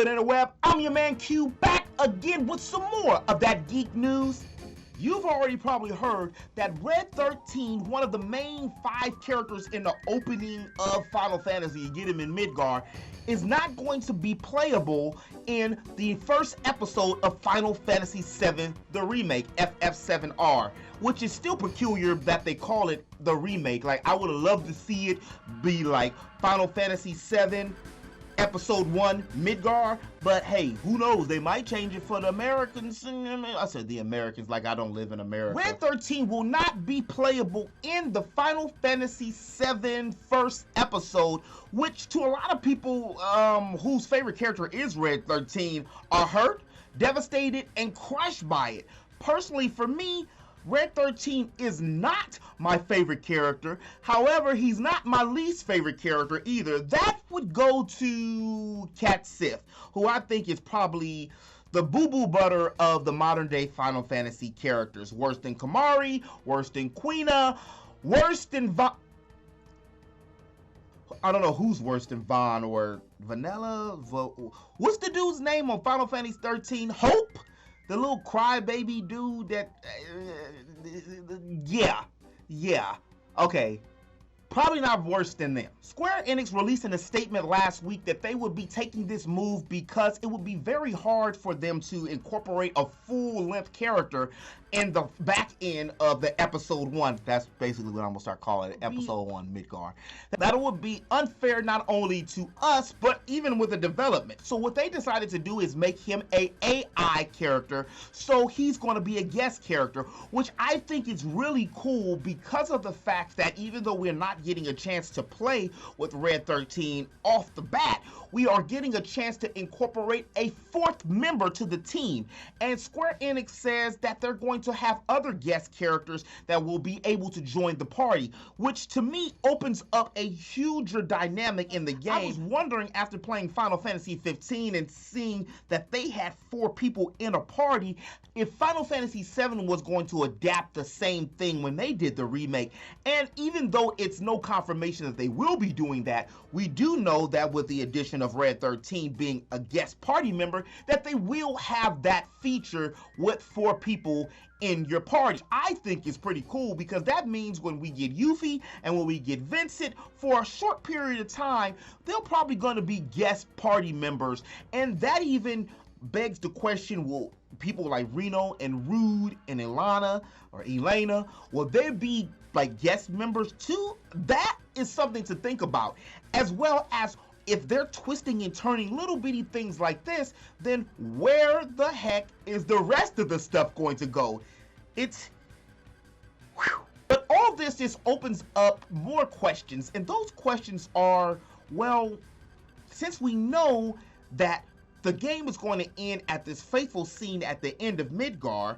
good interweb? I'm your man Q, back again with some more of that geek news. You've already probably heard that Red 13, one of the main 5 characters in the opening of Final Fantasy, you get him in Midgar, is not going to be playable in the first episode of Final Fantasy VII, the remake, FF7R, which is still peculiar that they call it the remake. Like, I would have loved to see it be like Final Fantasy VII Episode 1 Midgar, but hey, who knows? They might change it for the Americans. I said the Americans like I don't live in America. Red 13 will not be playable in the Final Fantasy VII first episode, which to a lot of people whose favorite character is Red 13 are hurt, devastated, and crushed by it. Personally, for me, Red 13 is not my favorite character. However, he's not my least favorite character either. That would go to Cat Sith, who I think is probably the boo-boo butter of the modern day Final Fantasy characters. Worse than Kamari, worse than Quina, worse than I don't know who's worse than Vaughn or Vanilla. What's the dude's name on Final Fantasy 13? Hope? The little crybaby dude that, yeah, okay. Probably not worse than them. Square Enix released in a statement last week that they would be taking this move because it would be very hard for them to incorporate a full-length character in the back end of the episode 1. That's basically what I'm gonna start calling it, episode 1 Midgar. That would be unfair not only to us, but even with the development. So what they decided to do is make him a AI character, so he's gonna be a guest character, which I think is really cool because of the fact that even though we're not getting a chance to play with Red 13 off the bat, we are getting a chance to incorporate a 4th member to the team. And Square Enix says that they're going to have other guest characters that will be able to join the party, which to me opens up a huger dynamic in the game. I was wondering after playing Final Fantasy 15 and seeing that they had 4 people in a party, if Final Fantasy 7 was going to adapt the same thing when they did the remake. And even though it's no confirmation that they will be doing that, we do know that with the addition of Red 13 being a guest party member, that they will have that feature with 4 people in your party. I think it's pretty cool because that means when we get Yuffie and when we get Vincent, for a short period of time, they're probably going to be guest party members. And that even begs the question, will people like Reno and Rude and Elena, will they be like guest members too? That is something to think about. As well as if they're twisting and turning little bitty things like this, then where the heck is the rest of the stuff going to go? But all this just opens up more questions, and those questions are, well, since we know that the game is going to end at this fateful scene at the end of Midgar,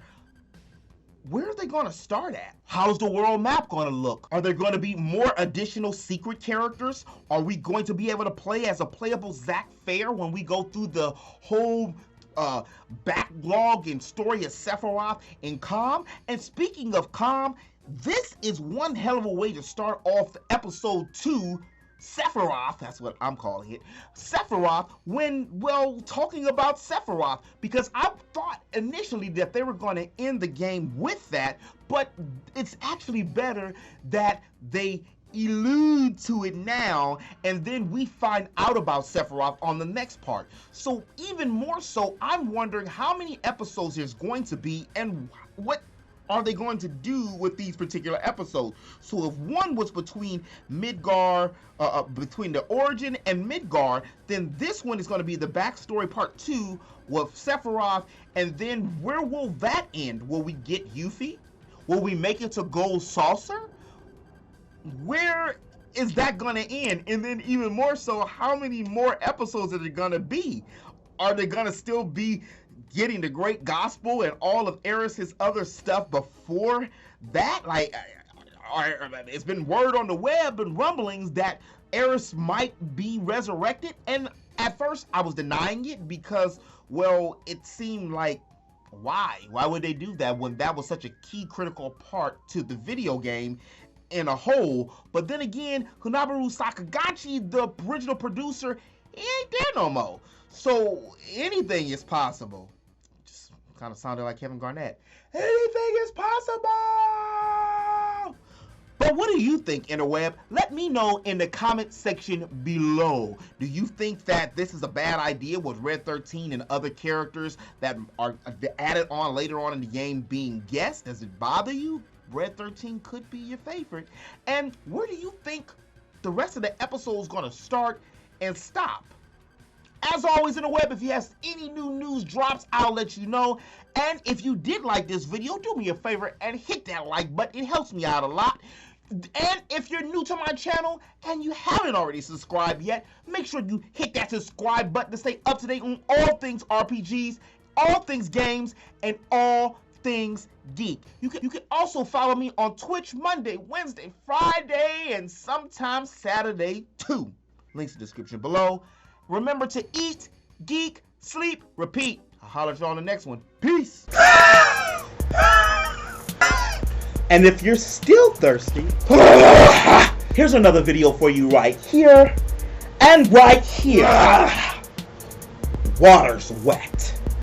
where are they going to start at? How's the world map going to look? Are there going to be more additional secret characters? Are we going to be able to play as a playable Zack Fair when we go through the whole backlog and story of Sephiroth and Calm? And speaking of Calm, this is one hell of a way to start off episode 2 Sephiroth, that's what I'm calling it, Sephiroth, when, well, talking about Sephiroth, because I thought initially that they were going to end the game with that, but it's actually better that they allude to it now, and then we find out about Sephiroth on the next part. So even more so, I'm wondering how many episodes there's going to be, and what are they going to do with these particular episodes? So if one was between Midgar, between the origin and Midgar, then this one is going to be the backstory part 2 with Sephiroth, and then where will that end? Will we get Yuffie? Will we make it to Gold Saucer? Where is that going to end? And then even more so, how many more episodes are there going to be? Are they going to still be getting the great gospel and all of Eris's other stuff before that? Like, it's been word on the web and rumblings that Eris might be resurrected, and at first I was denying it because, well, it seemed like, why would they do that when that was such a key critical part to the video game in a whole? But then again, Funabaru Sakagachi, the original producer, he ain't there no more. So anything is possible. Just kind of sounded like Kevin Garnett. Anything is possible. But what do you think, interweb? Let me know in the comment section below. Do you think that this is a bad idea with Red 13 and other characters that are added on later on in the game being guests? Does it bother you? Red 13 could be your favorite. And where do you think the rest of the episode is going to start and stop? As always, interweb, if you have any new news drops, I'll let you know. And if you did like this video, do me a favor and hit that like button. It helps me out a lot. And if you're new to my channel and you haven't already subscribed yet, make sure you hit that subscribe button to stay up to date on all things RPGs, all things games, and all things geek. You can also follow me on Twitch Monday, Wednesday, Friday, and sometimes Saturday too. Links in the description below. Remember to eat, geek, sleep, repeat. I'll holler at you on the next one. Peace. And if you're still thirsty, here's another video for you right here and right here. Water's wet.